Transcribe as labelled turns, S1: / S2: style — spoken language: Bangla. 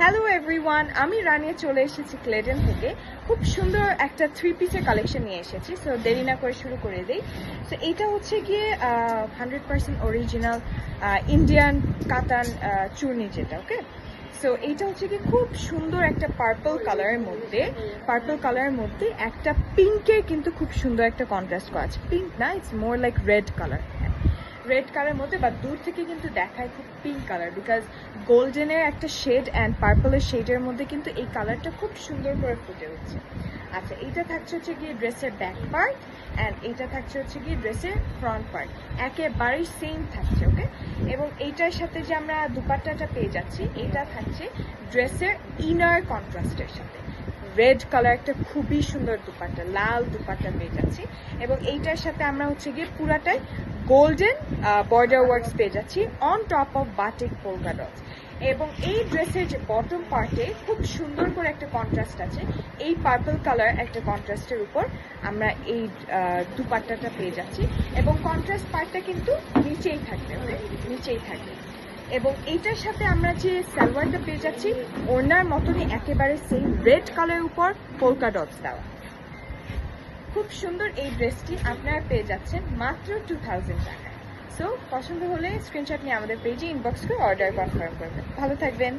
S1: হ্যালো এভরিওয়ান, আমি রানিয়া চলে এসেছি ক্লেডেন থেকে। খুব সুন্দর একটা 3 পিসের কালেকশন নিয়ে এসেছি। সো দেরি না করে শুরু করে দিই। সো এটা হচ্ছে গিয়ে 100% অরিজিনাল ইন্ডিয়ান কাতান চুর্নি যেটা, ওকে। সো এইটা হচ্ছে কি খুব সুন্দর একটা পার্পল কালারের মধ্যে একটা পিঙ্কের কিন্তু খুব সুন্দর একটা কন্ট্রাস্ট করা আছে। পিঙ্ক না, it's more like red colour. Red কালারের মধ্যে বা দূর থেকে কিন্তু দেখায় খুব পিঙ্ক কালার, বিকজ গোল্ডেনের একটা শেড অ্যান্ড পার্পলের শেডের মধ্যে কিন্তু এই কালারটা খুব সুন্দর করে ফুটে উঠছে। আচ্ছা, এইটা থাকছে হচ্ছে গিয়ে ড্রেসের ব্যাক পার্ট অ্যান্ড এইটা থাকছে হচ্ছে গিয়ে ড্রেসের ফ্রন্ট পার্ট, একেবারেই সেম থাকছে, ওকে। এবং এইটার সাথে যে আমরা দুপাট্টাটা পেয়ে যাচ্ছি, এটা থাকছে ড্রেসের ইনার কন্ট্রাস্টের সাথে। রেড কালার একটা খুবই সুন্দর দুপাট্টা, লাল দুপাট্টা পেয়ে যাচ্ছি। এবং এইটার সাথে আমরা হচ্ছে গিয়ে পুরাটাই গোল্ডেন বর্ডার ওয়ার্কস পেয়ে যাচ্ছি on top of batik polka dots. এবং এই ড্রেসের যে বটম পার্টে খুব সুন্দর করে একটা কন্ট্রাস্ট আছে, এই পার্পল কালার একটা কন্ট্রাস্টের উপর আমরা এই দুপাট্টাটা পেয়ে যাচ্ছি। এবং কন্ট্রাস্ট পার্টটা কিন্তু নিচেই থাকবে, নিচেই থাকবে। এবং এইটার সাথে আমরা যে সালোয়ারটা পেয়ে যাচ্ছি, ওড়নার মতনই একেবারে সেম রেড কালারের উপর পোলকা ডটস দেওয়া। খুব সুন্দর এই ড্রেসটি আপনারা পেয়ে যাচ্ছেন মাত্র 2000 টাকায়। সো পছন্দ হলে স্ক্রিনশট নিয়ে আমাদের পেজে ইনবক্স করে অর্ডার কনফার্ম করবেন। ভালো থাকবেন।